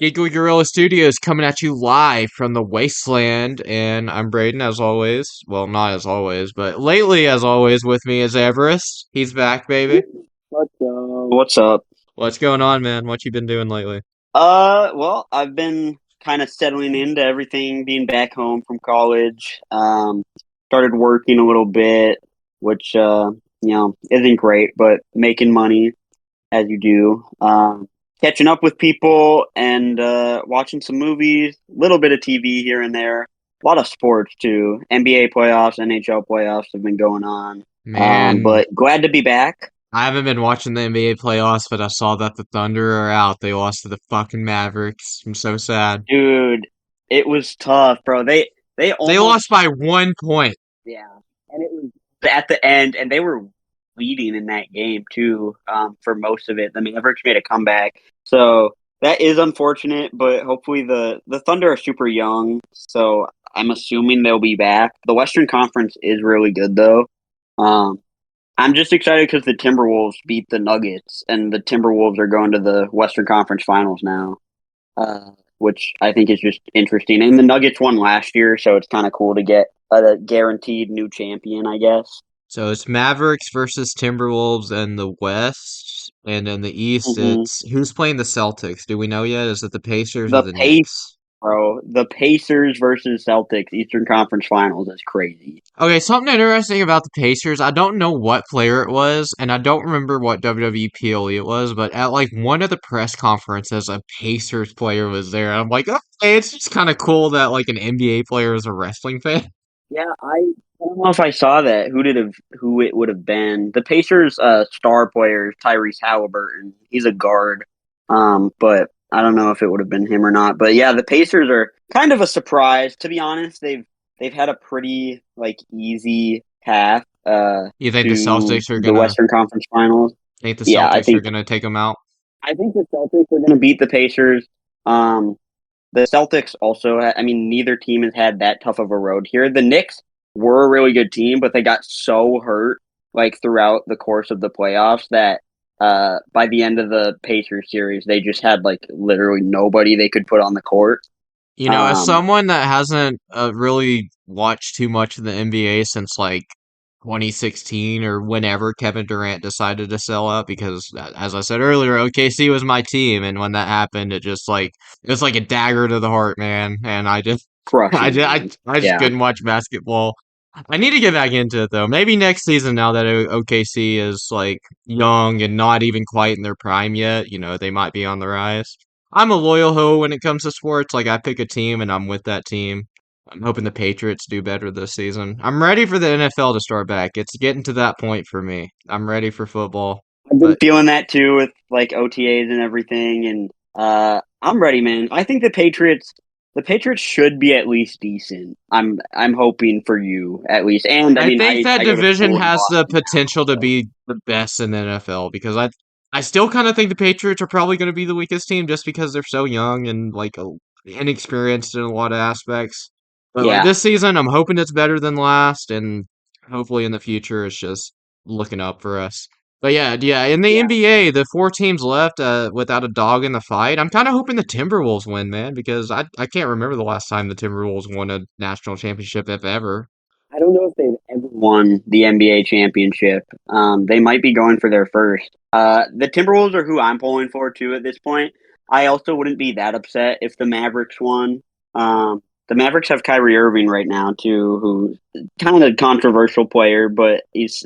Giggly Gorilla Studios coming at you live from the wasteland, and I'm Brayden as always. Well, not as always, but lately as always with me is Everest. He's back, baby. What's up? What's up? What's going on, man? What you been doing lately? Well, I've been kind of settling into everything, being back home from college. Started working a little bit, which isn't great, but making money as you do. Catching up with people and watching some movies, a little bit of TV here and there. A lot of sports too. NBA playoffs, NHL playoffs have been going on. Man, But glad to be back. I haven't been watching the NBA playoffs, but I saw that the Thunder are out. They lost to the fucking Mavericks. I'm so sad. Dude, it was tough, bro. They They lost almost by 1 point. yeah, and it was at the end, and they were leading in that game too. For most of it, the Mavericks made a comeback, so that is unfortunate. But hopefully, the Thunder are super young, so I'm assuming they'll be back. The Western Conference is really good, though. Um, I'm just excited because the Timberwolves beat the Nuggets, and the Timberwolves are going to the Western Conference Finals now. Which I think is just interesting. And the Nuggets won last year, so it's kind of cool to get a guaranteed new champion, I guess. So it's Mavericks versus Timberwolves in the West, and in the East, hmm it's who's playing the Celtics? Do we know yet? Is it the Pacers or The the pace, Knicks? bro. The Pacers versus Celtics Eastern Conference Finals is crazy. Okay, something interesting about the Pacers. I don't know what player it was, and I don't remember what WWE PLE it was, but at like one of the press conferences, a Pacers player was there. I'm like, okay, it's just kind of cool that like an NBA player is a wrestling fan. Yeah, I don't know if I saw that. Who it would have been? The Pacers star player Tyrese Halliburton. He's a guard. But I don't know if it would have been him or not. But yeah, the Pacers are kind of a surprise. To be honest, they've had a pretty like easy path You think the to Celtics are the gonna? Western Conference Finals. Think the Yeah, Celtics are gonna take them out? I think the Celtics are going to beat the Pacers. Um, the Celtics also, I mean, neither team has had that tough of a road here. The Knicks were a really good team, but they got so hurt like throughout the course of the playoffs that by the end of the Pacers series, they just had like literally nobody they could put on the court. You know, as Um, someone that hasn't really watched too much of the NBA since like 2016 or whenever Kevin Durant decided to sell out, because as I said earlier, OKC was my team, and when that happened, it was like a dagger to the heart, man. And I just crushing, man. I just Yeah. couldn't watch basketball. I need to get back into it though. Maybe next season now that OKC is like young and not even quite in their prime yet, they might be on the rise. I'm a loyal hoe when it comes to sports. Like I pick a team and I'm with that team. I'm hoping the Patriots do better this season. I'm ready for the NFL to start back. It's getting to that point for me. I'm ready for football. I've been But feeling that too with like OTAs and everything, and I'm ready, man. I think the Patriots should be at least decent. I'm hoping for you at least, and I I mean, think that I go to division school in has the Boston potential now, to so be the best in the NFL because I still kind of think the Patriots are probably going to be the weakest team just because they're so young and like inexperienced in a lot of aspects. But like yeah, this season, I'm hoping it's better than last, and hopefully in the future it's just looking up for us. But yeah, in the yeah. NBA, the four teams left without a dog in the fight. I'm kind of hoping the Timberwolves win, man, because I can't remember the last time the Timberwolves won a national championship if ever. I don't know if they've ever won the NBA championship. They might be going for their first. The Timberwolves are who I'm pulling for too at this point. I also wouldn't be that upset if the Mavericks won. The Mavericks have Kyrie Irving right now too, who's kind of a controversial player, but he's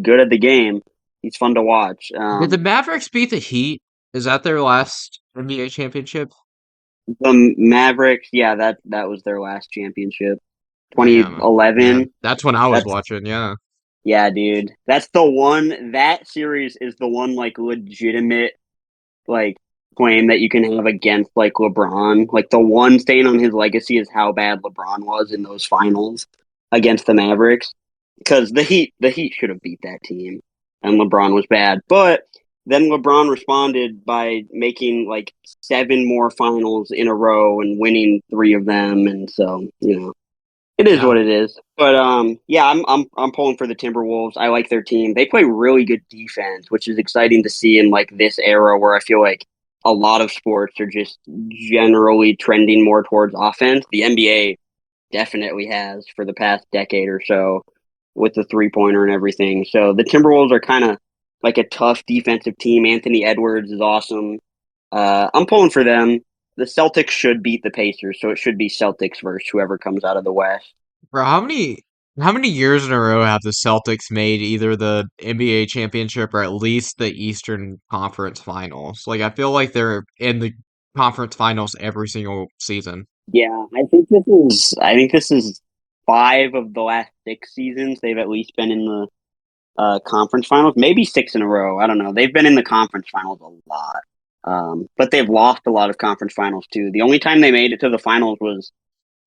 good at the game. He's fun to watch. Did the Mavericks beat the Heat? Is that their last NBA championship? The Mavericks, yeah, that was their last championship, Damn, man, 2011. that's when I was That's watching. Yeah, Yeah, dude. That's the one. That series is the one like legitimate like claim that you can have against like LeBron. Like the one stain on his legacy is how bad LeBron was in those finals against the Mavericks. Because the Heat should have beat that team, and LeBron was bad. But then LeBron responded by making like seven more finals in a row and winning three of them, and so it is yeah. what it is. But yeah, I'm pulling for the Timberwolves. I like their team. They play really good defense, which is exciting to see in like this era where I feel like a lot of sports are just generally trending more towards offense. The NBA definitely has for the past decade or so with the 3-pointer and everything. So the Timberwolves are kind of like a tough defensive team. Anthony Edwards is awesome. I'm pulling for them. The Celtics should beat the Pacers, so it should be Celtics versus whoever comes out of the West. Bro, how many years in a row have the Celtics made either the NBA championship or at least the Eastern Conference Finals? Like I feel like they're in the conference finals every single season. Yeah, I think this is 5 of the last 6 seasons they've at least been in the conference finals, maybe 6 in a row. I don't know. They've been in the conference finals a lot, but they've lost a lot of conference finals too. The only time they made it to the finals was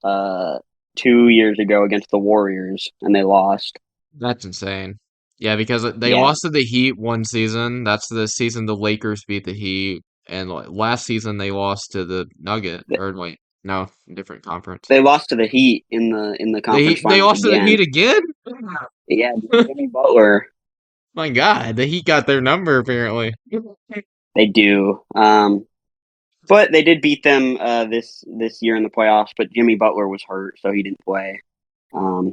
uh, 2 years ago against the Warriors, and they lost. That's insane. Yeah, because they Yeah, lost to the Heat one season. That's the season the Lakers beat the Heat, and like, last season they lost to the Nugget. th- Or wait, no, different conference. they lost to the Heat in the conference They finals lost to the again. Heat again. Yeah, Jimmy Butler. My God, the Heat got their number apparently. They do. But they did beat them this year in the playoffs. But Jimmy Butler was hurt, so he didn't play.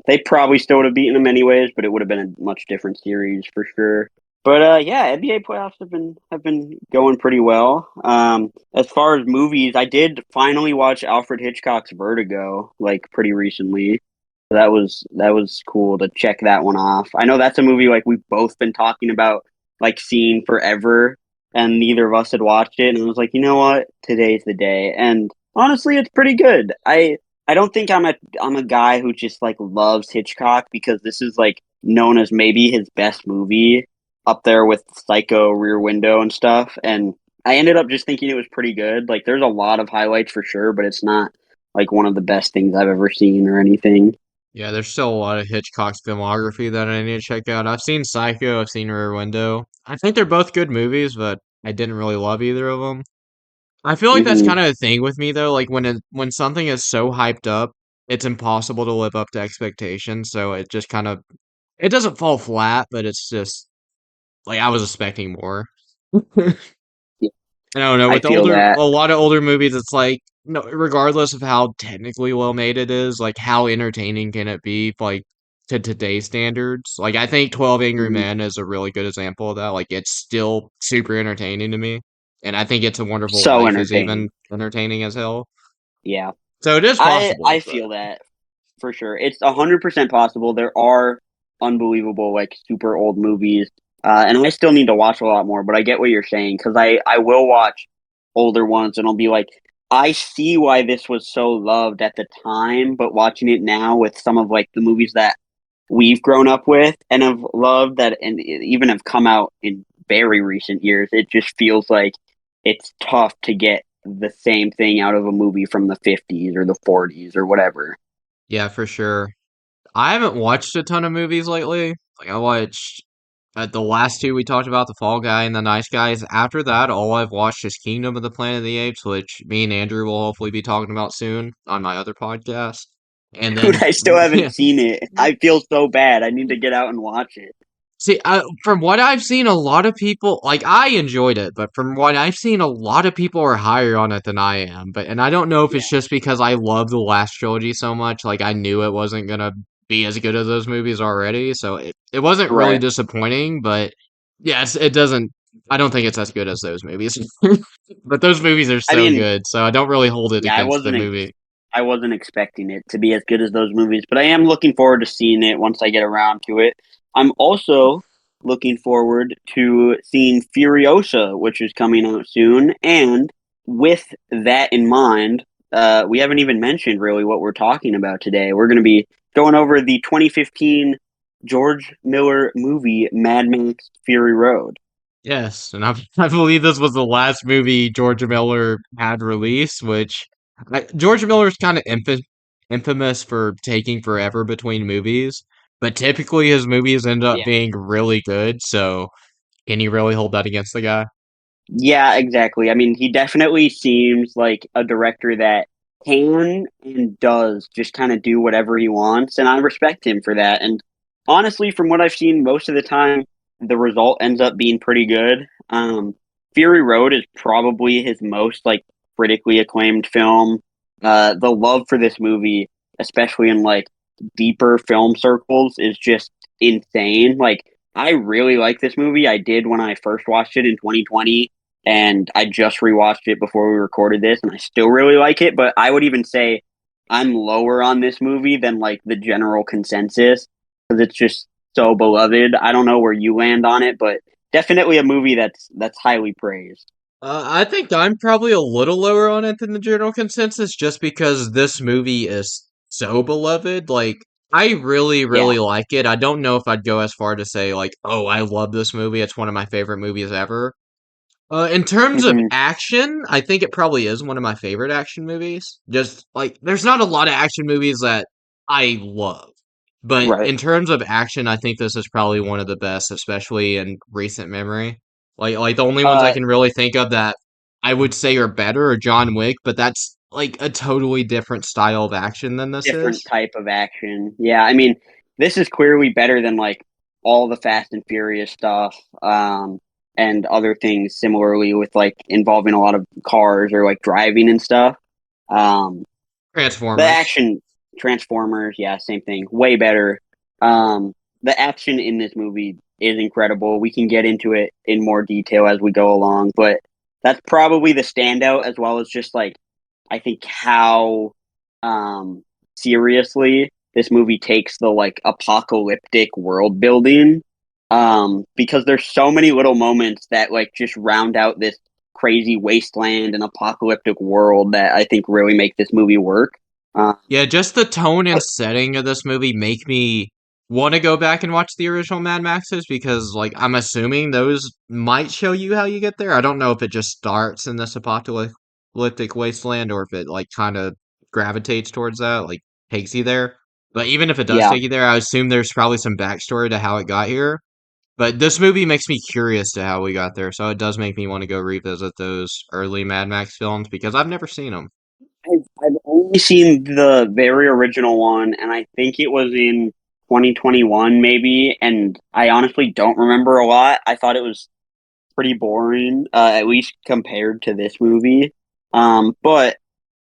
They probably still would have beaten them anyways, but it would have been a much different series for sure. But yeah, NBA playoffs have been going pretty well. As far as movies, I did finally watch Alfred Hitchcock's Vertigo like pretty recently. That was cool to check that one off. I know that's a movie like we've both been talking about like seeing forever, and neither of us had watched it. And I was like, you know what, today's the day. And honestly, it's pretty good. I don't think I'm a guy who just like loves Hitchcock because this is like known as maybe his best movie up there with Psycho, Rear Window and stuff. And I ended up just thinking it was pretty good. Like there's a lot of highlights for sure, but it's not like one of the best things I've ever seen or anything. Yeah, there's still a lot of Hitchcock's filmography that I need to check out. I've seen Psycho, I've seen Rear Window. I think they're both good movies, but I didn't really love either of them. I feel like that's Hmm. kind of a thing with me though. Like when something is so hyped up, it's impossible to live up to expectations. So it just kind of it doesn't fall flat, but it's just like I was expecting more. Yeah, I don't know. I With feel older, that. a lot of older movies, it's like no, regardless of how technically well made it is, like how entertaining can it be, like to today's standards? Like I think 12 Angry Mhm. Men is a really good example of that. Like it's still super entertaining to me, and I think It's a Wonderful So Life is even entertaining. entertaining as hell. Yeah. So it is I possible, but feel that for sure. It's 100% possible. There are unbelievable like super old movies, and I still need to watch a lot more. But I get what you're saying because I will watch older ones and I'll be like, I see why this was so loved at the time, but watching it now with some of like the movies that we've grown up with and have loved that and even have come out in very recent years, it just feels like it's tough to get the same thing out of a movie from the 50s or the 40s or whatever. yeah, for sure. I haven't watched a ton of movies lately. Like I watched the last two we talked about, The Fall Guy and The Nice Guys. After that, all I've watched is Kingdom of the Planet of the Apes, which me and Andrew will hopefully be talking about soon on my other podcast. And Dude, then, I still yeah. haven't seen it. I feel so bad. I need to get out and watch it. See, from what I've seen, a lot of people like I enjoyed it, but from what I've seen, a lot of people are higher on it than I am. But and I don't know if Yeah, it's just because I love the last trilogy so much, like I knew it wasn't gonna be as good as those movies already, so it wasn't really right. disappointing. But yes, it doesn't. I don't think it's as good as those movies. But those movies are I so mean, good, so I don't really hold it yeah, against the movie. I wasn't expecting it to be as good as those movies, but I am looking forward to seeing it once I get around to it. I'm also looking forward to seeing Furiosa, which is coming out soon. And with that in mind, we haven't even mentioned really what we're talking about today. We're going to be going over the 2015 George Miller movie Mad Max Fury Road. Yes, and I believe this was the last movie George Miller had released, which George Miller is kind of infamous for taking forever between movies, but typically his movies end up Yeah. being really good, so can you really hold that against the guy? Yeah, exactly. I mean, he definitely seems like a director that can and does just kind of do whatever he wants, and I respect him for that. And honestly, from what I've seen, most of the time, the result ends up being pretty good. Fury Road is probably his most like critically acclaimed film. The love for this movie, especially in like deeper film circles, is just insane. Like I really like this movie. I did when I first watched it in 2020, and I just rewatched it before we recorded this, and I still really like it. But I would even say I'm lower on this movie than like the general consensus because it's just so beloved. I don't know where you land on it, but definitely a movie that's highly praised. I think I'm probably a little lower on it than the general consensus just because this movie is so beloved. Like, I really, Yeah. really like it. I don't know if I'd go as far to say, like, oh, I love this movie. It's one of my favorite movies ever. In terms of Hmm. action, I think it probably is one of my favorite action movies. Just like there's not a lot of action movies that I love. But Right. in terms of action, I think this is probably one of the best, especially in recent memory. Like the only ones I Uh, can really think of that I would say are better are John Wick, but that's like a totally different style of action than this Different is. type of action. Yeah, I mean, this is clearly better than like all the Fast and Furious stuff, and other things similarly with like involving a lot of cars or like driving and stuff. Um, the Transformers. action, Transformers, yeah, same thing, way better. The action in this movie is incredible. We can get into it in more detail as we go along, but that's probably the standout, as well as just like I think how um seriously this movie takes the like apocalyptic world building, because there's so many little moments that like just round out this crazy wasteland and apocalyptic world that I think really make this movie work. um, Yeah, just the tone and setting of this movie make me want to go back and watch the original Mad Maxes because, like, I'm assuming those might show you how you get there. I don't know if it just starts in this apocalyptic wasteland or if it, like, kind of gravitates towards that, like, takes you there. But even if it does yeah, take you there, I assume there's probably some backstory to how it got here. But this movie makes me curious to how we got there, so it does make me want to go revisit those early Mad Max films because I've never seen them. I've only seen the very original one, and I think it was in 2021, maybe. And I honestly don't remember a lot. I thought it was pretty boring, at least compared to this movie. But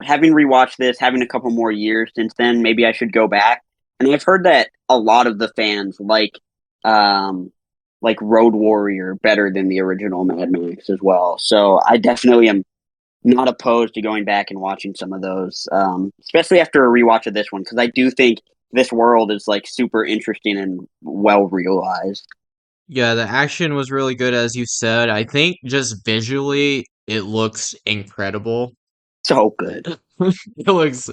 having rewatched this, having a couple more years since then, maybe I should go back. And I've heard that a lot of the fans um, like Road Warrior better than the original Mad Max as well. So I definitely am not opposed to going back and watching some of those, especially after a rewatch of this one, because I do think this world is like super interesting and well realized. Yeah, the action was really good, as you said. I think just visually, it looks incredible. So good. It looks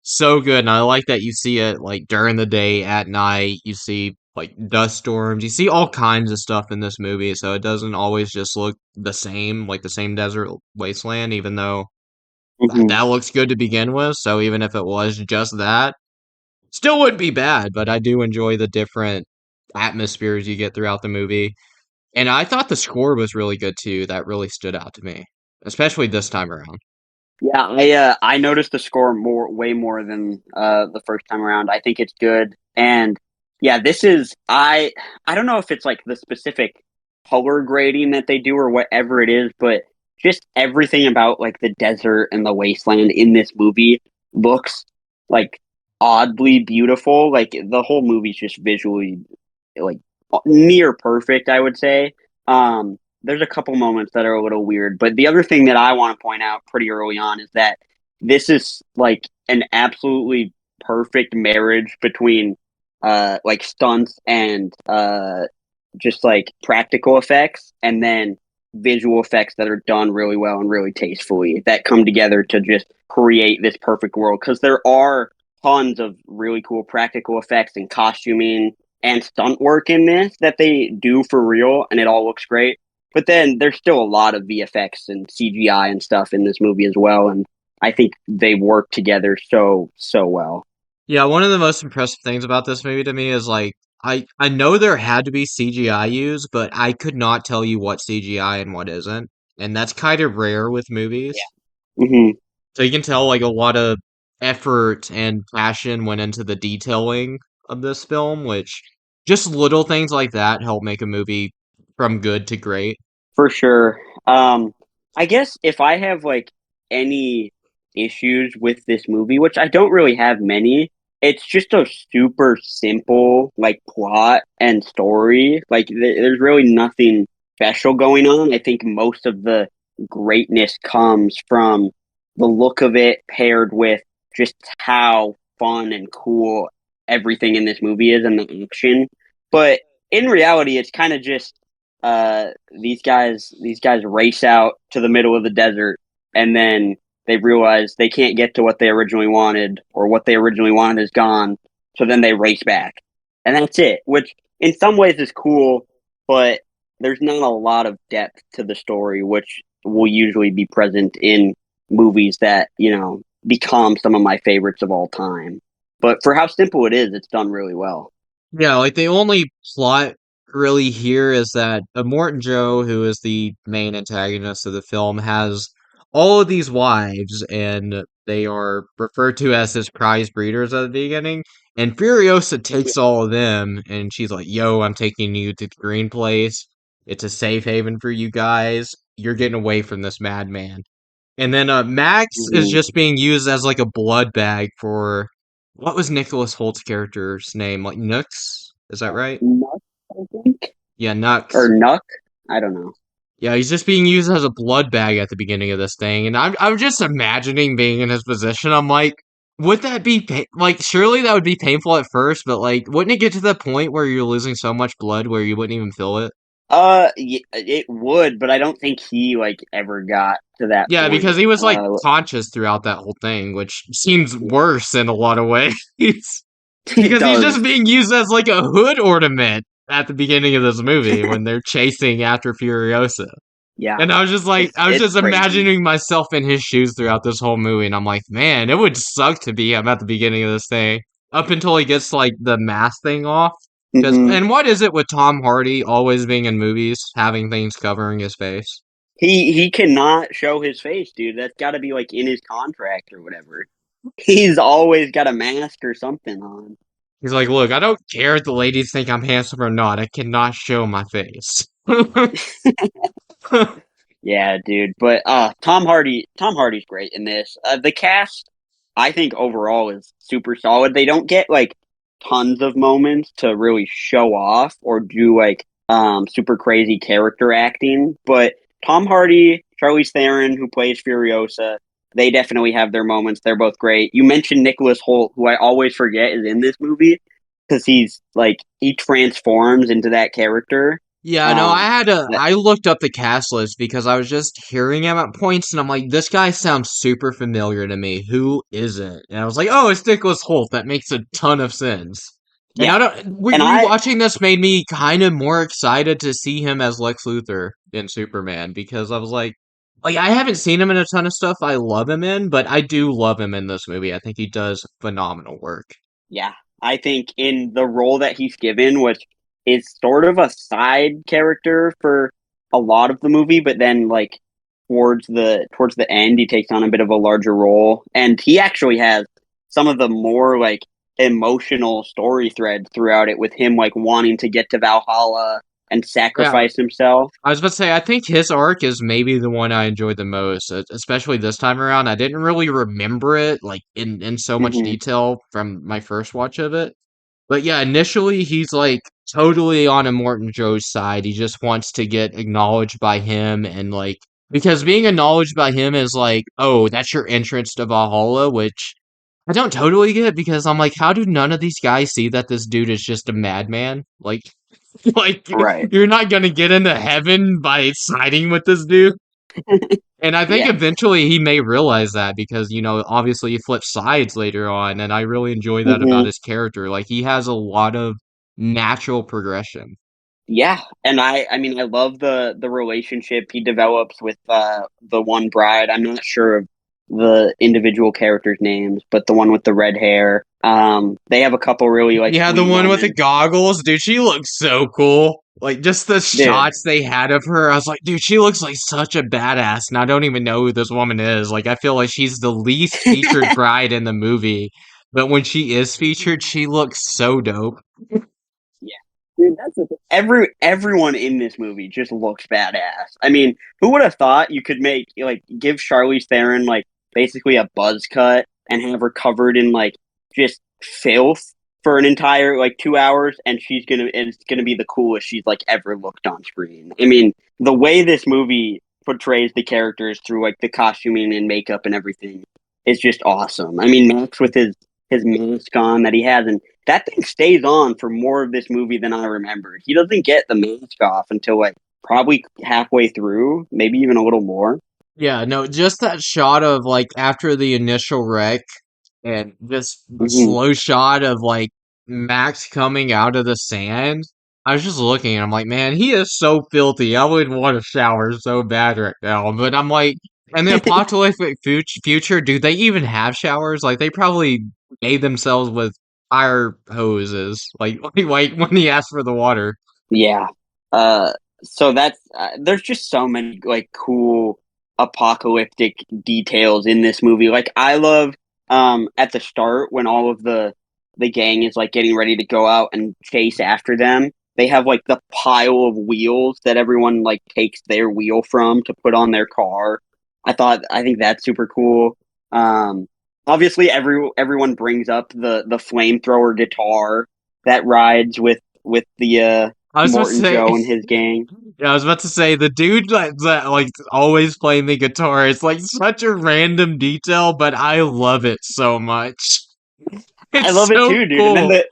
so good, and I like that you see it like during the day, at night. You see like dust storms. You see all kinds of stuff in this movie, so it doesn't always just look the same, like the same desert wasteland, even though Hmm. that looks good to begin with. So even if it was just that, still wouldn't be bad. But I do enjoy the different atmospheres you get throughout the movie. And I thought the score was really good too. That really stood out to me, especially this time around. Yeah, I noticed the score way more than the first time around. I think it's good, and yeah, this is I don't know if it's like the specific color grading that they do or whatever it is, but just everything about like the desert and the wasteland in this movie looks like oddly beautiful. Like the whole movie's just visually like near perfect, I would say. There's a couple moments that are a little weird, but the other thing that I want to point out pretty early on is that this is like an absolutely perfect marriage between like stunts and just like practical effects, and then visual effects that are done really well and really tastefully that come together to just create this perfect world, because there are tons of really cool practical effects and costuming and stunt work in this that they do for real, and it all looks great. But then there's still a lot of VFX and CGI and stuff in this movie as well, and I think they work together so well. Yeah, one of the most impressive things about this movie to me is like I know there had to be CGI used, but I could not tell you what CGI and what isn't, and that's kind of rare with movies. Yeah. Hmm. So you can tell like a lot of effort and passion went into the detailing of this film, which just little things like that help make a movie from good to great. For sure. I guess if I have like any issues with this movie, which I don't really have many, it's just a super simple like plot and story. Like there's really nothing special going on. I think most of the greatness comes from the look of it paired with just how fun and cool everything in this movie is and the action. But in reality, it's kind of just these guys race out to the middle of the desert, and then they realize they can't get to what they originally wanted, or what they originally wanted is gone. So then they race back, and that's it. Which in some ways is cool, but there's not a lot of depth to the story, which will usually be present in movies that become some of my favorites of all time. But for how simple it is, it's done really well. Yeah, like the only plot really here is that Immortan Joe, who is the main antagonist of the film, has all of these wives, and they are referred to as his prize breeders at the beginning. And Furiosa takes all of them, and she's like, "Yo, I'm taking you to the Green Place. It's a safe haven for you guys. You're getting away from this madman." And then Max is Mm-hmm. just being used as like a blood bag for what was Nicholas Holt's character's name? Like Nux? Is that right? Nuck, I think, Yeah, or Nux. Nuck. I don't know. Yeah, he's just being used as a blood bag at the beginning of this thing, and I'm just imagining being in his position. I'm like, would that be like surely that would be painful at first, but like, wouldn't it get to the point where you're losing so much blood where you wouldn't even feel it? It would, but I don't think he like ever got to that Yeah, because point. he was like conscious throughout that whole thing, which seems Yeah, worse in a lot of ways. it Because he's just does. being used as like a hood ornament at the beginning of this movie when they're chasing after Furiosa. Yeah, And I was just like, I was it's just crazy. imagining myself in his shoes throughout this whole movie, and I'm like, man, it would suck to be him at the beginning of this thing, up until he gets like the mask thing off. Because, Hmm. and what is it with Tom Hardy always being in movies, having things covering his face? He cannot show his face, dude. That's got to be like in his contract or whatever. He's always got a mask or something on. He's like, look, I don't care if the ladies think I'm handsome or not. I cannot show my face. Yeah, dude. But Tom Hardy's great in this. The cast, I think overall is super solid. They don't get like tons of moments to really show off or do like super crazy character acting, but Tom Hardy, Charlize Theron, who plays Furiosa, they definitely have their moments. They're both great. You mentioned Nicholas Holt, who I always forget is in this movie because he's like he transforms into that character. Yeah, no, Um, I looked up the cast list because I was just hearing him at points and I'm like, this guy sounds super familiar to me. Who is it? And I was like, oh, it's Nicholas Holt. That makes a ton of sense. And yeah, and I rewatching this made me kind of more excited to see him as Lex Luthor in Superman because I was like I haven't seen him in a ton of stuff I love him in, but I do love him in this movie. I think he does phenomenal work. Yeah, I think in the role that he's given, which is sort of a side character for a lot of the movie, but then like towards the end, he takes on a bit of a larger role, and he actually has some of the more like emotional story threads throughout it, with him like wanting to get to Valhalla and Yeah, sacrifice himself. I was about to say, I think his arc is maybe the one I enjoyed the most, especially this time around. I didn't really remember it like in so much Hmm. detail from my first watch of it. But yeah, initially he's like totally on Immortan Joe's side. He just wants to get acknowledged by him and like because being acknowledged by him is like, oh, that's your entrance to Valhalla, which I don't totally get because I'm like, how do none of these guys see that this dude is just a madman? Like, like Right. you're not gonna get into heaven by siding with this dude. And I think Yeah. eventually he may realize that because, obviously he flips sides later on, and I really enjoy that about Hmm. his character. Like he has a lot of natural progression. Yeah, and I mean I love the relationship he develops with the one bride. I'm not sure of the individual characters' names, but the one with the red hair. They have a couple really like Yeah, the sweet one with the moments. goggles, dude, she looks so cool. Like just the Dude. shots they had of her, I was like, dude, she looks like such a badass, and I don't even know who this woman is. Like I feel like she's the least featured bride in the movie, but when she is featured, she looks so dope. Yeah. Dude, that's the thing. Everyone in this movie just looks badass. I mean, who would have thought you could make like give Charlize Theron like basically a buzz cut and have her covered in like just filth for an entire like 2 hours, and it's gonna be the coolest she's like ever looked on screen. I mean, the way this movie portrays the characters through like the costuming and makeup and everything is just awesome. I mean, Max with his mask on that he has, and that thing stays on for more of this movie than I remembered. He doesn't get the mask off until like probably halfway through, maybe even a little more. Yeah, no, just that shot of like after the initial wreck and just the Hmm. slow shot of like Max coming out of the sand. I was just looking and I'm like, man, he is so filthy. I would want to shower so bad right now. But I'm like, in the apocalyptic future, do they even have showers? Like, they probably bathe themselves with fire hoses. Like when he asked for the water. Yeah. Uh, so that's there's just so many like cool apocalyptic details in this movie. Like I love at the start when all of the gang is like getting ready to go out and chase after them. They have like the pile of wheels that everyone like takes their wheel from to put on their car. I think that's super cool. Um, Obviously everyone brings up the flamethrower guitar that rides with the I was supposed to Morton say, Joe and his gang. yeah, I was about to say the dude that like always playing the guitar. It's like such a random detail, but I love it so much. I It's love it so too, dude. And then cool. the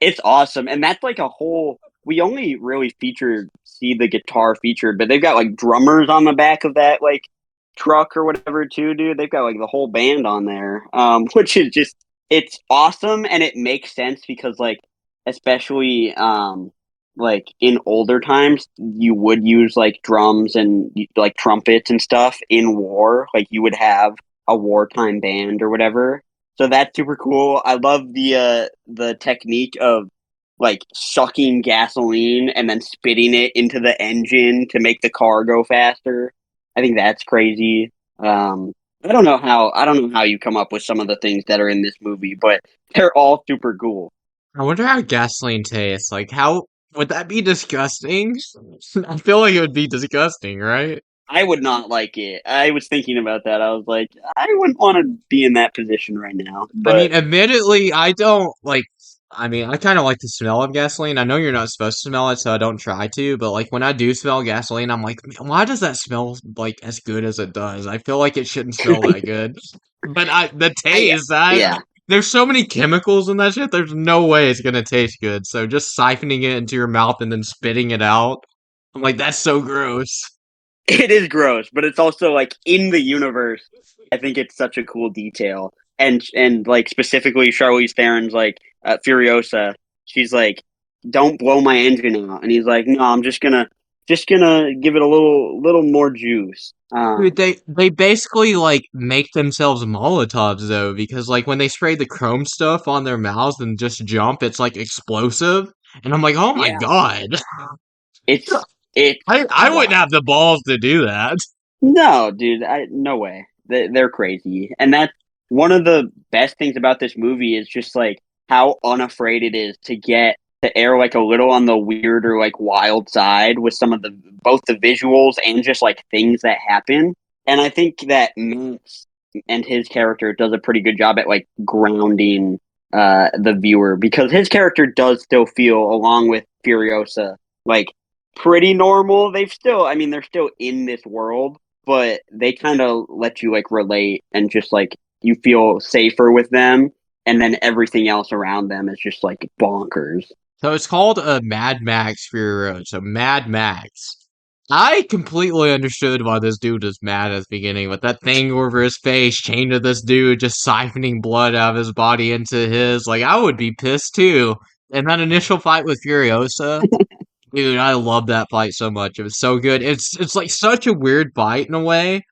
it's awesome, and that's like a whole. We only really see the guitar featured, but they've got like drummers on the back of that like truck or whatever too, dude. They've got like the whole band on there, which is just it's awesome, and it makes sense because like especially like in older times, you would use like drums and like trumpets and stuff in war. Like you would have a wartime band or whatever. So that's super cool. I love the technique of like sucking gasoline and then spitting it into the engine to make the car go faster. I think that's crazy. I don't know how you come up with some of the things that are in this movie, but they're all super cool. I wonder how gasoline tastes. Like, how would that be disgusting? I feel like it would be disgusting, right? I would not like it. I was thinking about that. I was like, I wouldn't want to be in that position right now. I But mean, admittedly, I don't like. I mean, I kind of like the smell of gasoline. I know you're not supposed to smell it, so I don't try to. But like when I do smell gasoline, I'm like, "Man, why does that smell like as good as it does? I feel like it shouldn't smell that good. But the I taste, yeah, there's so many chemicals in that shit. There's no way it's gonna taste good. So just siphoning it into your mouth and then spitting it out, I'm like, that's so gross. it is gross, but it's also like in the universe. I think it's such a cool detail, and like specifically Charlize Theron's like Furiosa. She's like, "Don't blow my engine out," and he's like, "No, I'm just gonna give it a little more juice." Dude, they basically like make themselves Molotovs though, because like when they spray the chrome stuff on their mouths and just jump, it's like explosive. And I'm like, oh my Yeah, god. it's I wouldn't wild. have the balls to do that. No, dude, no way. They're crazy, and that's one of the best things about this movie is just like how unafraid it is to get to air like a little on the weird or like wild side with some of the both the visuals and just like things that happen. And I think that Max and his character does a pretty good job at like grounding the viewer because his character does still feel along with Furiosa like pretty normal. I mean, they're still in this world, but they kind of let you like relate and just like you feel safer with them, and then everything else around them is just like bonkers. So it's called a Mad Max Fury Road. So Mad Max. I completely understood why this dude was mad at the beginning with that thing over his face, chained to this dude, just siphoning blood out of his body into his. Like, I would be pissed too. And that initial fight with Furiosa, dude, I love that fight so much. It was so good. It's like such a weird fight in a way,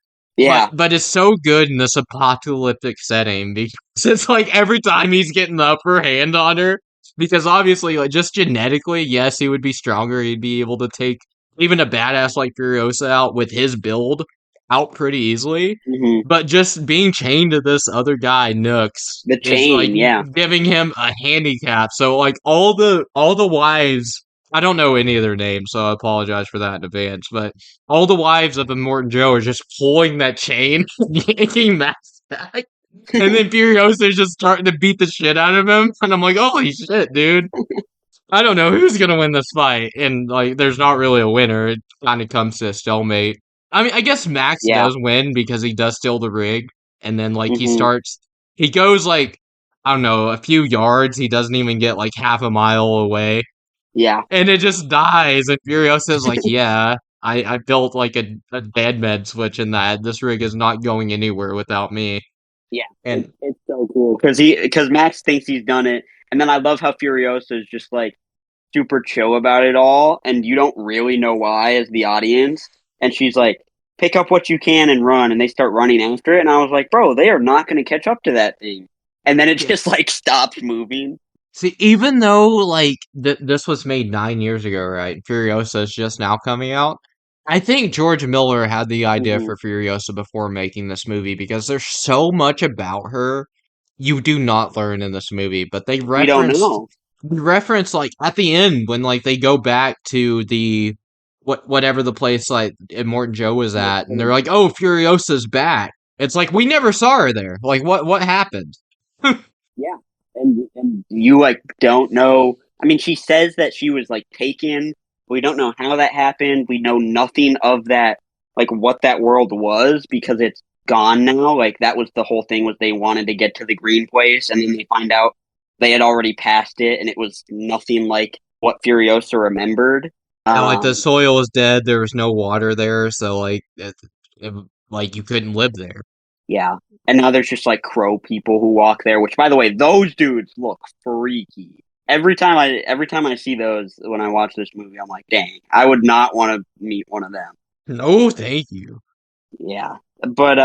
but Yeah, but it's so good in this apocalyptic setting because it's like every time he's getting the upper hand on her, because obviously like just genetically, yes, he would be stronger. He'd be able to take even a badass like Furiosa out with his build. out pretty easily. Hmm. But just being chained to this other guy, Nooks, The is like chain, yeah. giving him a handicap. So like all the wives, I don't know any of their names, so I apologize for that in advance. But all the wives of Immortan Joe are just pulling that chain, yanking Max back, and then Furiosa is just starting to beat the shit out of him. And I'm like, holy shit, dude! I don't know who's gonna win this fight, and like, there's not really a winner. It kind of comes to a stalemate. I mean, I guess Max Yeah. does win because he does steal the rig, and then like Hmm. he goes like I don't know, a few yards. He doesn't even get like half a mile away, Yeah. and it just dies. And Furiosa's like, yeah, I built like a dead med switch in that. This rig is not going anywhere without me. Yeah. And It's so cool because Max thinks he's done it, and then I love how Furiosa is just like super chill about it all, and you don't really know why as the audience. And she's like, "Pick up what you can and run," and they start running after it. And I was like, "Bro, they are not going to catch up to that thing." And then it yeah. just like stops moving. See, even though like this was made 9 years ago, right? Furiosa is just now coming out. I think George Miller had the idea Hmm. for Furiosa before making this movie because there's so much about her you do not learn in this movie. But We don't know. they reference like at the end when like they go back to the whatever the place like Immortan Joe was at, and they're like, "Oh, Furiosa's back." It's like we never saw her there. Like what happened? Yeah, and you like don't know. I mean, she says that she was like taken. We don't know how that happened. We know nothing of that, like what that world was because it's gone now. Like that was the whole thing was they wanted to get to the green place, and then they find out they had already passed it, and it was nothing like what Furiosa remembered. And like the Um, soil is dead, there was no water there, so like it, like you couldn't live there. yeah, and now there's just like crow people who walk there. Which, by the way, those dudes look freaky. Every time I see those when I watch this movie, I'm like, dang, I would not want to meet one of them. No, thank you. Yeah, but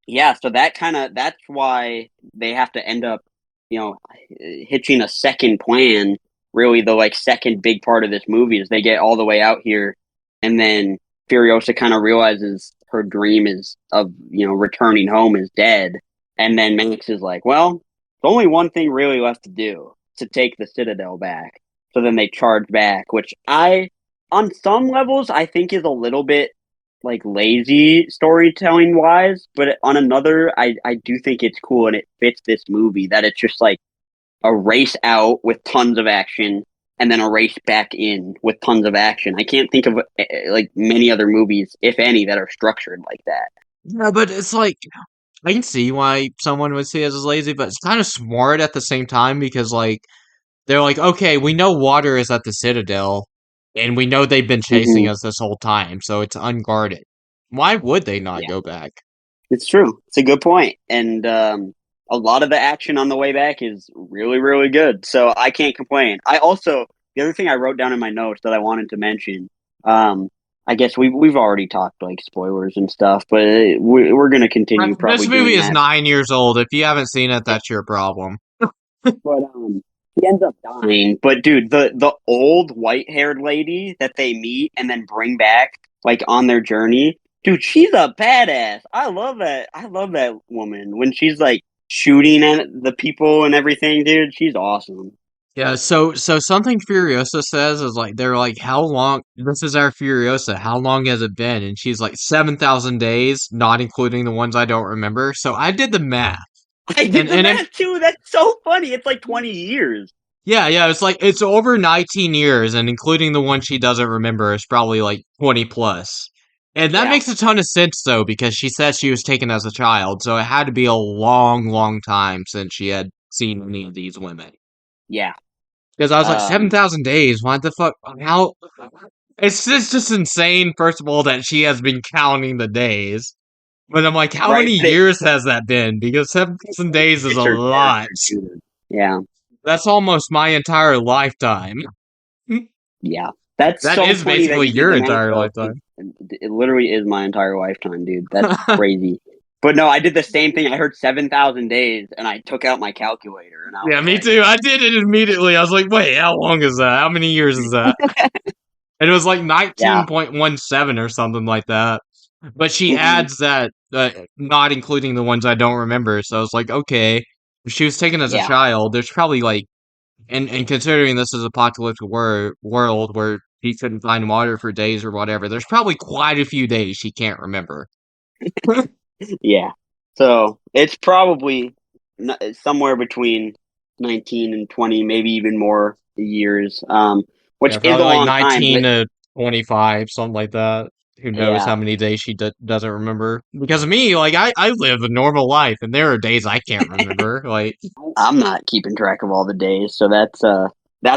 yeah. So that's why they have to end up, you know, hitching a second plan. Really, the like second big part of this movie is they get all the way out here, and then Furiosa kind of realizes her dream is of returning home is dead, and then Max is like, well, there's only one thing really left to do to take the Citadel back. So then they charge back, which on some levels, I think is a little bit like lazy storytelling wise, but on another, I do think it's cool and it fits this movie that it's just like a race out with tons of action and then a race back in with tons of action. I can't think of like many other movies, if any, that are structured like that. Yeah, but it's like I can see why someone would see it as lazy, but it's kind of smart at the same time because like they're like, okay, we know water is at the Citadel, and we know they've been chasing Hmm. us this whole time, so it's unguarded. Why would they not Yeah, go back? it's true. It's a good point, and a lot of the action on the way back is really, really good. So I can't complain. I also the other thing I wrote down in my notes that I wanted to mention. Um, I guess we've already talked like spoilers and stuff, but we're going to continue This probably movie doing is that. 9 years old. If you haven't seen it, Yeah, that's your problem. but he ends up dying. But dude, the old white haired lady that they meet and then bring back like on their journey, dude, she's a badass. I love that. I love that woman when she's like shooting at the people and everything, dude. She's awesome. Yeah, so something Furiosa says is like they're like, how long? This is our Furiosa. How long has it been? And she's like 7,000 days, not including the ones I don't remember. So I did the math, I did the and it, math too. That's so funny. It's like 20 years. yeah, it's like it's over 19 years, and including the one she doesn't remember is probably like 20 plus. And that Yeah. makes a ton of sense though, because she said she was taken as a child, so it had to be a long, long time since she had seen any of these women. Yeah. Because I was like, Um 7,000 days? What the fuck? How? Just insane, first of all, that she has been counting the days. But I'm like, how right. many years has that been? Because It's 7,000 like days is a fits her lot. character too. Yeah. That's almost my entire lifetime. Yeah, that's That so is funny that basically you did your the math entire though. It, lifetime. it literally is my entire lifetime, dude. That's crazy. But no, I did the same thing. I heard 7,000 days, and I took out my calculator, and I Yeah, was me like, too. I did it immediately. I was like, wait, how long is that? How many years is that? And it was like yeah, 19.17 or something like that. But she Hmm. adds that, not including the ones I don't remember. So I was like, okay, if she was taken as a Yeah. child, there's probably like, and considering this is apocalyptic world where he couldn't find water for days or whatever, there's probably quite a few days she can't remember. Yeah. So it's probably somewhere between 19 and 20, maybe even more years, Yeah, which is a probably like long time. 19 But to 25, something like that. Who knows yeah, how many days she doesn't remember? Because of me, like I live a normal life, and there are days I can't remember. Like, I'm not keeping track of all the days, so that's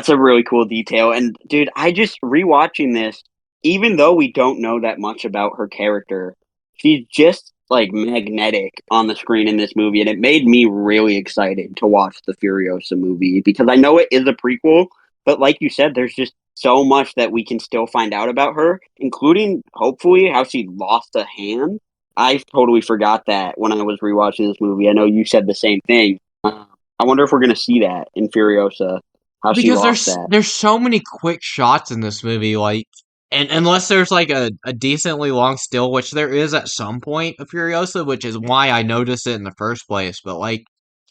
a really cool detail. And dude, I just rewatching this, even though we don't know that much about her character, she's just like magnetic on the screen in this movie, and it made me really excited to watch the Furiosa movie because I know it is a prequel, but like you said, there's just so much that we can still find out about her, including hopefully how she lost a hand. I totally forgot that when I was rewatching this movie. I know you said the same thing. I wonder if we're gonna see that in Furiosa, how she because lost that. there's so many quick shots in this movie, like, and unless there's like a decently long still, which there is at some point of Furiosa, which is why I noticed it in the first place. But like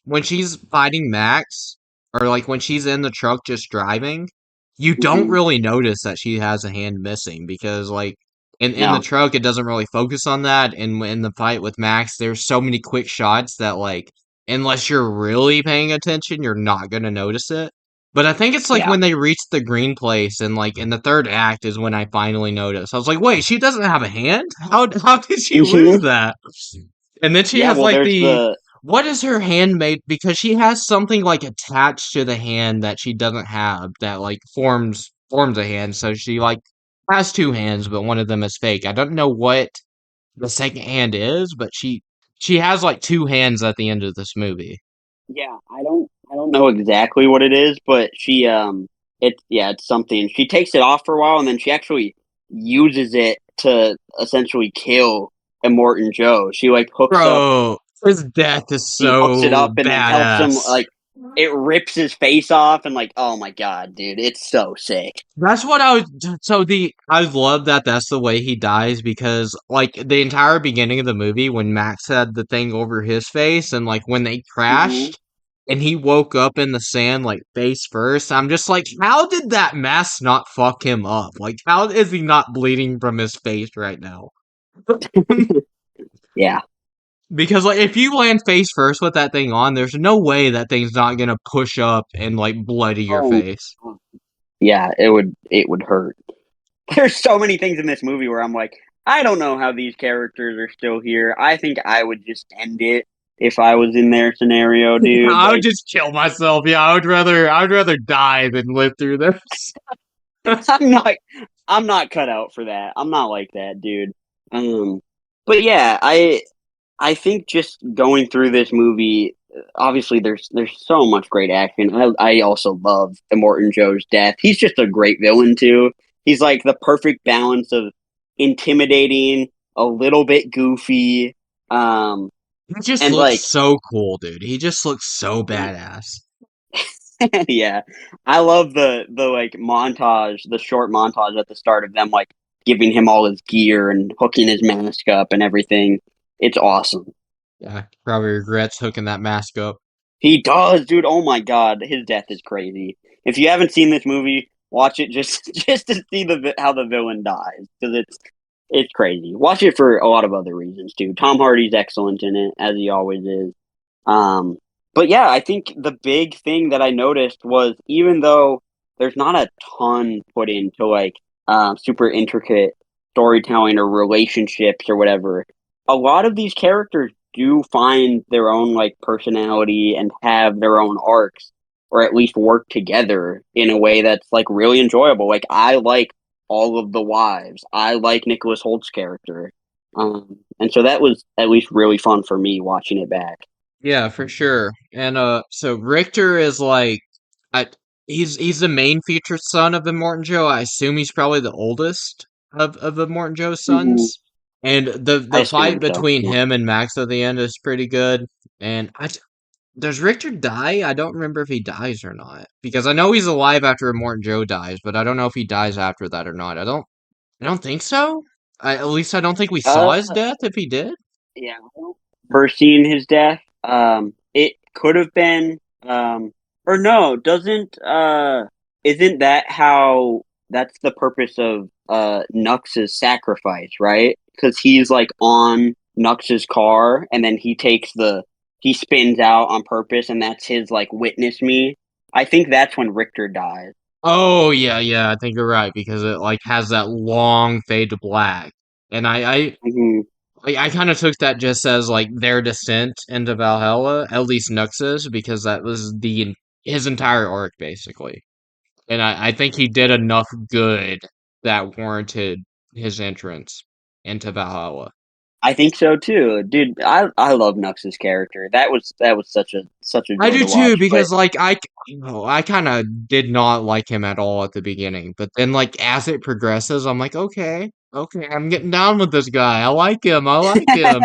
when she's fighting Max, or like when she's in the truck just driving, you don't Hmm. really notice that she has a hand missing because like in the No, truck it doesn't really focus on that, and in the fight with Max, there's so many quick shots that like unless you're really paying attention, you're not gonna notice it. But I think it's like yeah. when they reach the green place and like in the third act is when I finally noticed. I was like, wait, she doesn't have a hand? How did she lose Hmm. that? And then she Yeah. has Well, like there's the the. what is her hand made because she has something like attached to the hand that she doesn't have that like forms a hand. So she like has two hands, but one of them is fake. I don't know what the second hand is, but she has like two hands at the end of this movie. Yeah, I don't know exactly what it is, but it's something. She takes it off for a while, and then she actually uses it to essentially kill Immortan Joe. She like Bro, his death is she hooks it so up, and then helps him badass. like it rips his face off, and like, oh my god, dude, it's so sick. That's what I was. So I love that that's the way he dies because like the entire beginning of the movie when Max had the thing over his face and like when they Hmm. crashed and he woke up in the sand like face first, I'm just like, how did that mask not fuck him up? Like, how is he not bleeding from his face right now? Yeah. Because like if you land face first with that thing on, there's no way that thing's not gonna push up and like bloody your Oh, face. yeah. It would hurt. There's so many things in this movie where I'm like, I don't know how these characters are still here. I think I would just end it if I was in their scenario, dude. I would Like, just kill myself. Yeah, I would rather die than live through this. I'm not, I'm not cut out for that. I'm not like that, dude. Um, but yeah, I think just going through this movie, obviously there's so much great action. I also love Immortan Joe's death. He's just a great villain too. He's like the perfect balance of intimidating, a little bit goofy, um, He just and looks like so cool, dude. He just looks so yeah, badass. yeah. I love the like montage, the short montage at the start of them like giving him all his gear and hooking his mask up and everything. It's awesome. Yeah, probably regrets hooking that mask up. He does, dude. Oh my god, his death is crazy. If you haven't seen this movie, watch it just just to see how the villain dies because it's crazy. Watch it for a lot of other reasons too. Tom Hardy's excellent in it as he always is. Um, but yeah, I think the big thing that I noticed was even though there's not a ton put into like super intricate storytelling or relationships or whatever, a lot of these characters do find their own like personality and have their own arcs or at least work together in a way that's like really enjoyable. Like I like all of the wives. I like Nicholas Holt's character. And so that was at least really fun for me watching it back. Yeah, for sure. And so Richter is like, I he's the main featured son of the Morton Joe. I assume he's probably the oldest of the Morton Joe's Hmm. sons. And I the fight assume so. between Yeah. him and Max at the end is pretty good. And does Richter die? I don't remember if he dies or not because I know he's alive after Morton Joe dies, but I don't know if he dies after that or not. I don't think so. At least I don't think we Uh, saw his death if he did. yeah, first seeing his death. It could have been, or no, doesn't, isn't that how, that's the purpose of, Nux's sacrifice, right? Because he's like on Nux's car and then he spins out on purpose and that's his like witness me. I think that's when Richter dies. Oh yeah, yeah, I think you're right because it like has that long fade to black, and Hmm. I kind of took that just as like their descent into Valhalla, at least Nux's, because that was his entire arc basically, and I think he did enough good that warranted his entrance into Valhalla. I think so too, dude. I love Nux's character. That was such a I joy do to too watch. But because you know, I kind of did not like him at all at the beginning, but then like as it progresses, I'm like, okay, okay, I'm getting down with this guy. I like him. I like him.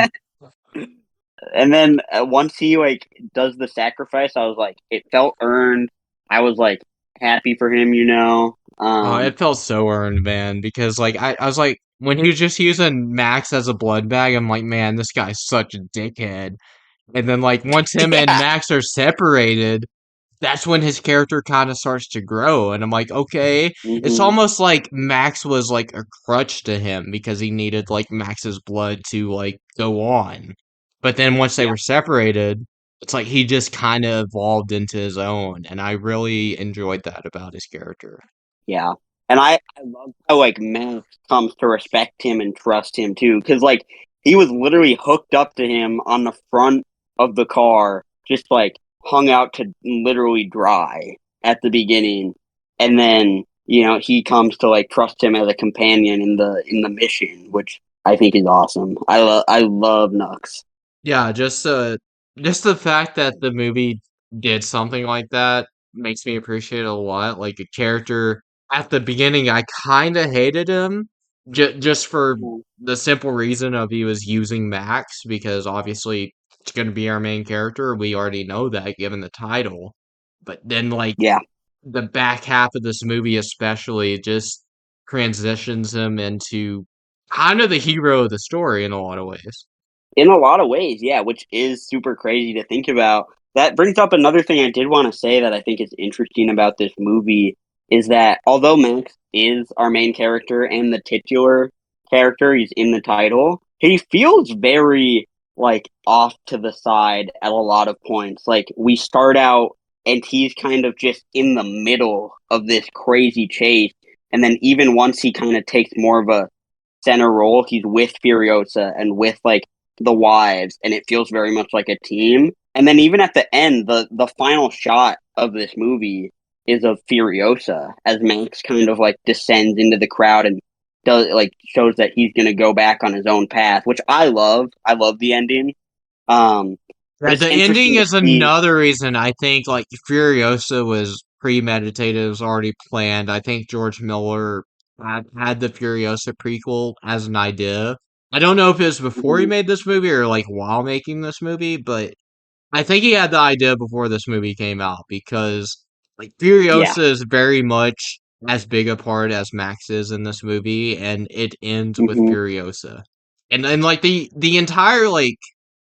and then once he like does the sacrifice, I was like, it felt earned. I was like happy for him, you know. Oh, it felt so earned, man, because like I was like when he was just using Max as a blood bag, I'm like, man, this guy's such a dickhead. And then like once him and Yeah. Max are separated, that's when his character kind of starts to grow. And I'm like, okay, it's Hmm. almost like Max was like a crutch to him because he needed like Max's blood to like go on. But then once they Yeah. were separated, it's like he just kind of evolved into his own. And I really enjoyed that about his character. Yeah. And I love how like Max comes to respect him and trust him too, because like he was literally hooked up to him on the front of the car, just like hung out to literally dry at the beginning, and then he comes to like trust him as a companion in the mission, which I think is awesome. I love Nux. Yeah, just the fact that the movie did something like that makes me appreciate it a lot. Like a character at the beginning, I kind of hated him just for Mhm. the simple reason of he was using Max because obviously it's going to be our main character. We already know that given the title. But then like Yeah. the back half of this movie especially just transitions him into kind of the hero of the story in a lot of ways. In a lot of ways, yeah, which is super crazy to think about. That brings up another thing I did want to say that I think is interesting about this movie is that although Max is our main character and the titular character, he's in the title, he feels very like off to the side at a lot of points. Like we start out and he's kind of just in the middle of this crazy chase. And then even once he kind of takes more of a center role, he's with Furiosa and with like the wives, and it feels very much like a team. And then even at the end, the final shot of this movie is of Furiosa as Max kind of like descends into the crowd and does like shows that he's gonna go back on his own path, which I love. I love the ending. But Yeah, it's the ending interesting to is see. another reason I think like Furiosa was premeditated, was already planned. I think George Miller had the Furiosa prequel as an idea. I don't know if it was before he Mhm. made this movie or like while making this movie, but I think he had the idea before this movie came out because like Yeah. Furiosa is very much as big a part as Max is in this movie, and it ends with Hmm. Furiosa. And like the entire like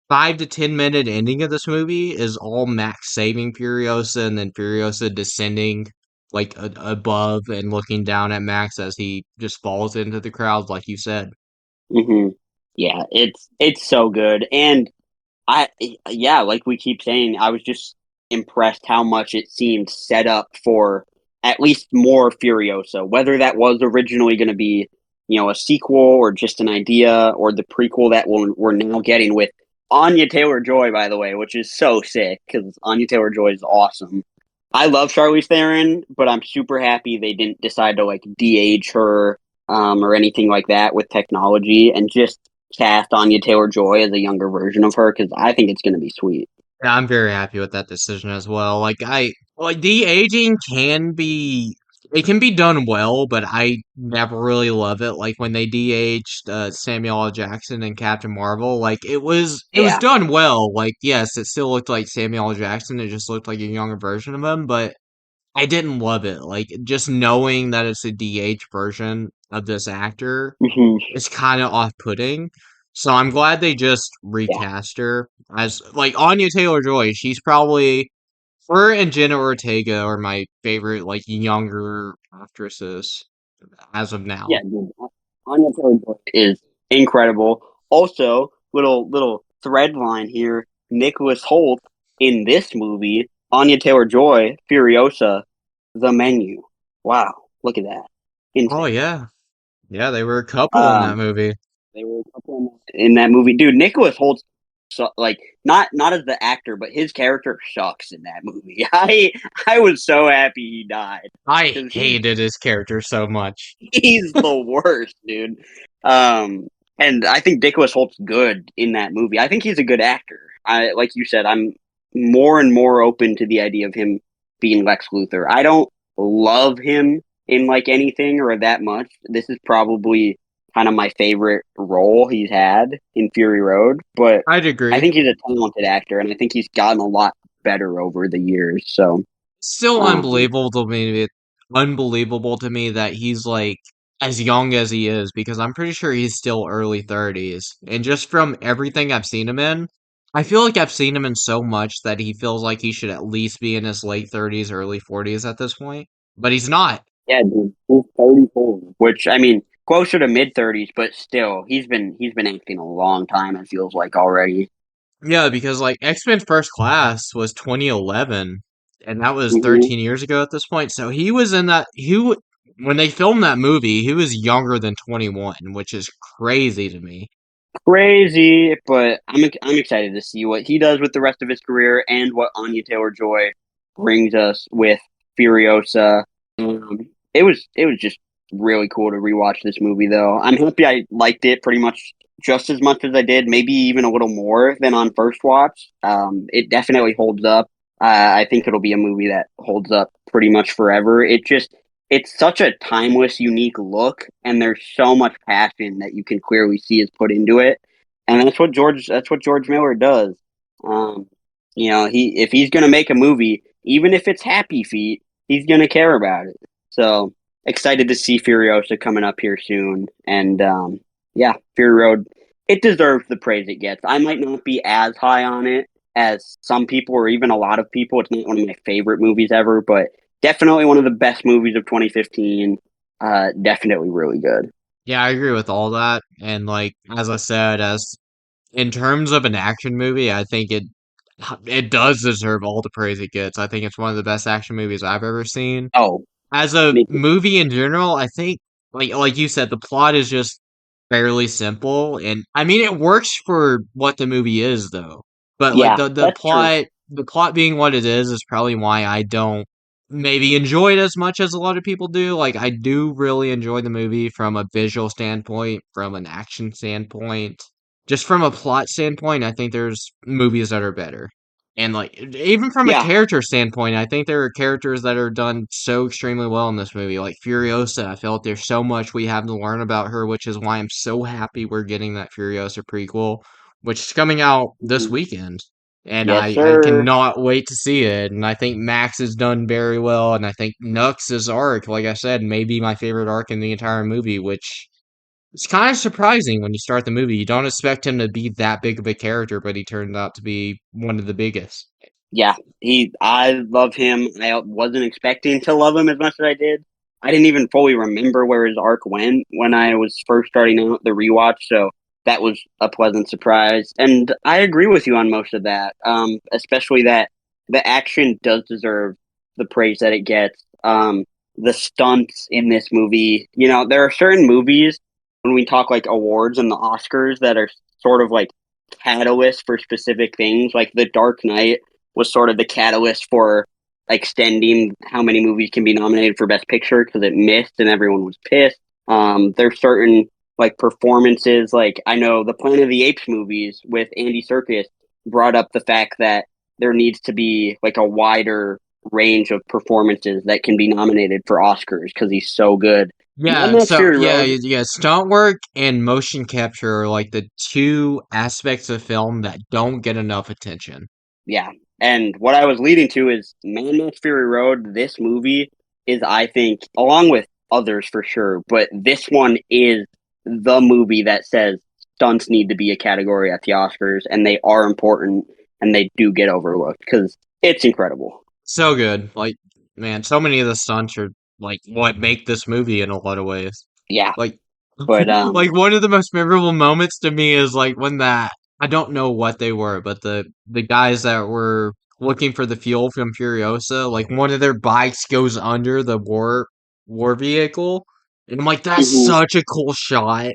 5 to 10 minute ending of this movie is all Max saving Furiosa and then Furiosa descending like above and looking down at Max as he just falls into the crowd, like you said. Hmm. Yeah, it's so good. And I yeah, like we keep saying, I was just impressed how much it seemed set up for at least more Furiosa. Whether that was originally going to be, a sequel or just an idea, or the prequel that we're now getting with Anya Taylor Joy, by the way, which is so sick because Anya Taylor Joy is awesome. I love Charlize Theron, but I'm super happy they didn't decide to like de-age her or anything like that with technology, and just cast Anya Taylor Joy as a younger version of her because I think it's going to be sweet. Yeah, I'm very happy with that decision as well. Like de-aging it can be done well, but I never really love it. Like when they de-aged Samuel L. Jackson and Captain Marvel, like it was Yeah. done well. Like yes, it still looked like Samuel L. Jackson, it just looked like a younger version of him, but I didn't love it. Like just knowing that it's a DH version of this actor Hmm. is kind of off-putting. So I'm glad they just Yeah, recast her as like Anya Taylor-Joy. She's probably her and Jenna Ortega are my favorite like younger actresses as of yeah, now. dude. Anya Taylor-Joy is incredible. Also, little thread line here: Nicholas Holt in this movie, Anya Taylor-Joy, Furiosa, The Menu. Wow, look at that, Oh insane. yeah. Yeah, they were a couple in that Um, movie. They were a couple in that movie, dude. Nicholas Holt's like not as the actor, but his character sucks in that movie. I was so happy he died I because hated his character so much. he's the worst, dude. Um, and I think Nicholas Holt's good in that movie. I think he's a good actor. I like you said, I'm more and more open to the idea of him being Lex Luthor. I don't love him in like anything or that much. This is probably kind of my favorite role he's had in Fury Road, but I'd I agree. think he's a talented actor, and I think he's gotten a lot better over the years. So, Still um, unbelievable to me that he's like as young as he is because I'm pretty sure he's still early 30s. And just from everything I've seen him in, I feel like I've seen him in so much that he feels like he should at least be in his late 30s, early 40s at this point. But he's not. yeah, dude, he's 34, which I mean, closer to mid 30s, but still, he's been acting a long time. It feels like already. Yeah, because like X-Men First Class was 2011, and that was Hmm. 13 years ago at this point. So he was in that when they filmed that movie, he was younger than 21, which is crazy to me. Crazy, but I'm excited to see what he does with the rest of his career and what Anya Taylor Joy brings us with Furiosa. It was just really cool to rewatch this movie, though. I'm happy I liked it pretty much just as much as I did, maybe even a little more than on first watch. It definitely holds up. I think it'll be a movie that holds up pretty much forever. It's such a timeless, unique look, and there's so much passion that you can clearly see is put into it, and that's what George Miller does. Um, he if he's gonna make a movie, even if it's Happy Feet, he's gonna care about it. So excited to see Furiosa coming up here soon, and yeah, Fury Road, it deserves the praise it gets. I might not be as high on it as some people or even a lot of people. It's not one of my favorite movies ever, but definitely one of the best movies of 2015. Definitely really good. Yeah, I agree with all that. And like as I said, as in terms of an action movie, I think it does deserve all the praise it gets. I think it's one of the best action movies I've ever seen. Oh, As a me too. movie in general, I think like you said, the plot is just fairly simple, and I mean it works for what the movie is though. But like Yeah, the that's true. plot being what it is probably why I don't maybe enjoy it as much as a lot of people do. Like I do really enjoy the movie from a visual standpoint, from an action standpoint, just from a plot standpoint, I think there's movies that are better. And like even from a Yeah, character standpoint, I think there are characters that are done so extremely well in this movie. Like Furiosa, I felt there's so much we have to learn about her, which is why I'm so happy we're getting that Furiosa prequel, which is coming out this mhm. weekend. And Yes, I sir. cannot wait to see it. And I think Max has done very well. And I think Nux's arc, like I said, may be my favorite arc in the entire movie, which it's kind of surprising when you start the movie. You don't expect him to be that big of a character, but he turned out to be one of the biggest. Yeah, I love him. I wasn't expecting to love him as much as I did. I didn't even fully remember where his arc went when I was first starting out the rewatch, so that was a pleasant surprise. And I agree with you on most of that, especially that the action does deserve the praise that it gets. The stunts in this movie, there are certain movies when we talk like awards and the Oscars that are sort of like catalysts for specific things, like The Dark Knight was sort of the catalyst for extending how many movies can be nominated for Best Picture because it missed and everyone was pissed. There's certain like performances, like I know the Planet of the Apes movies with Andy Serkis brought up the fact that there needs to be like a wider range of performances that can be nominated for Oscars because he's so good. Mad Yeah, Max so Fury yeah, Road, yeah, stunt work and motion capture are like the two aspects of film that don't get enough attention. yeah, And what I was leading to is Mad Max Fury Road. This movie is, I think, along with others for sure, but this one is the movie that says stunts need to be a category at the Oscars, and they are important, and they do get overlooked because it's incredible. So good. Like, man, so many of the stunts are like what make this movie in a lot of ways. Yeah, Like, but like one of the most memorable moments to me is like when that I don't know what they were, but the guys that were looking for the fuel from Furiosa, like one of their bikes goes under the war vehicle, and I'm like, that's mhm, such a cool shot.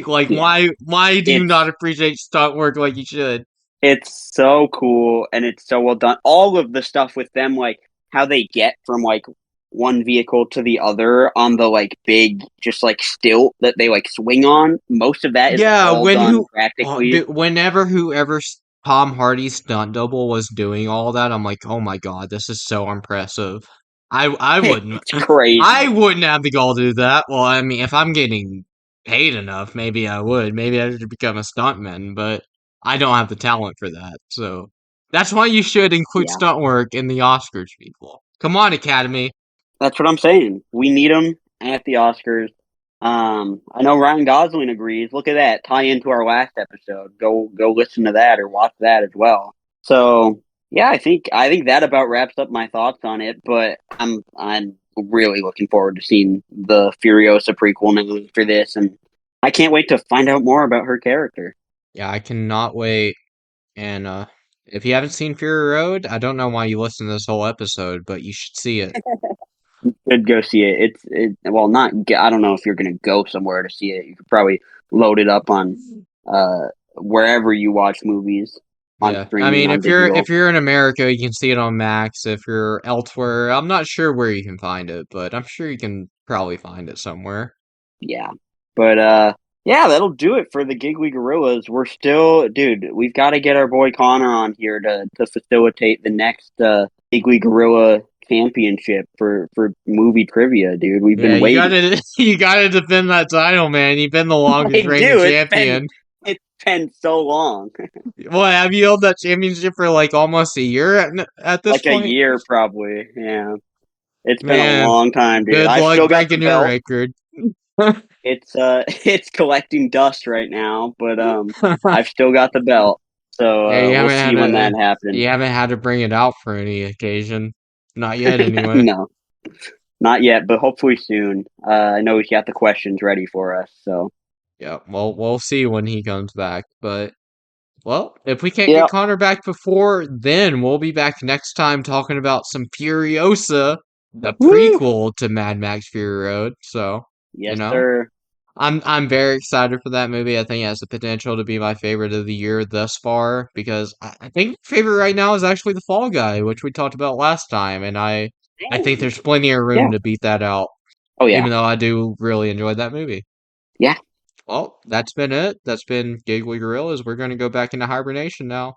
Like yeah, why do you not it's appreciate stunt work like you should? It's so cool and it's so well done. All of the stuff with them, like how they get from like one vehicle to the other on the like big, just like stilt that they like swing on. Most of that is Yeah, all when done who, practically. whenever Tom Hardy's stunt double was doing all that, I'm like, oh my god, this is so impressive. I wouldn't, It's I crazy. wouldn't have the gall to do that. Well, I mean, if I'm getting paid enough, maybe I would. Maybe I should become a stuntman, but I don't have the talent for that. So that's why you should include Yeah, stunt work in the Oscars, people. Come on, Academy. that's what I'm saying. We need them at the Oscars. I know Ryan Gosling agrees. Look at that. Tie into our last episode. Go listen to that or watch that as well. So yeah, I think that about wraps up my thoughts on it. But I'm really looking forward to seeing the Furiosa prequel now for this, and I can't wait to find out more about her character. Yeah, I cannot wait. And if you haven't seen Fury Road, I don't know why you listened to this whole episode, but you should see it. Could go see it. Well, not. I don't know if you're gonna go somewhere to see it. You could probably load it up on uh wherever you watch movies on Yeah, I streaming mean, on if digital. you're in America, you can see it on Max. If you're elsewhere, I'm not sure where you can find it, but I'm sure you can probably find it somewhere. Yeah. But yeah, that'll do it for the Giggly Gorillas. We're still dude, we've got to get our boy Connor on here to facilitate the next Giggly Gorilla championship for movie trivia, dude. We've Yeah, been you waiting. gotta you gotta defend that title, man. You've been the longest I reigning do. champion. It's been so long. Well, have you held that championship for like almost a year at this Like a point? year probably. Yeah. It's been a Man, long time, dude. good I've luck still got the breaking your belt. record. It's it's collecting dust right now, but I've still got the belt. So Yeah, we'll see when that you happens. haven't had to bring it out for any occasion. Not yet, anyway. No, not yet, but hopefully soon. I know he's got the questions ready for us. So Yeah, well, we'll see when he comes back. But, well, if we can't get yeah, Connor back before then, we'll be back next time talking about some Furiosa, the woo, prequel to Mad Max Fury Road. So, you yes, know, sir. I'm very excited for that movie. I think it has the potential to be my favorite of the year thus far because I think my favorite right now is actually The Fall Guy, which we talked about last time, and I think Dang. there's plenty of Yeah. room to beat that out, Oh yeah. even though I do really enjoy that movie. Yeah. Well, that's been it. That's been Giggly Gorillas. We're going to go back into hibernation now.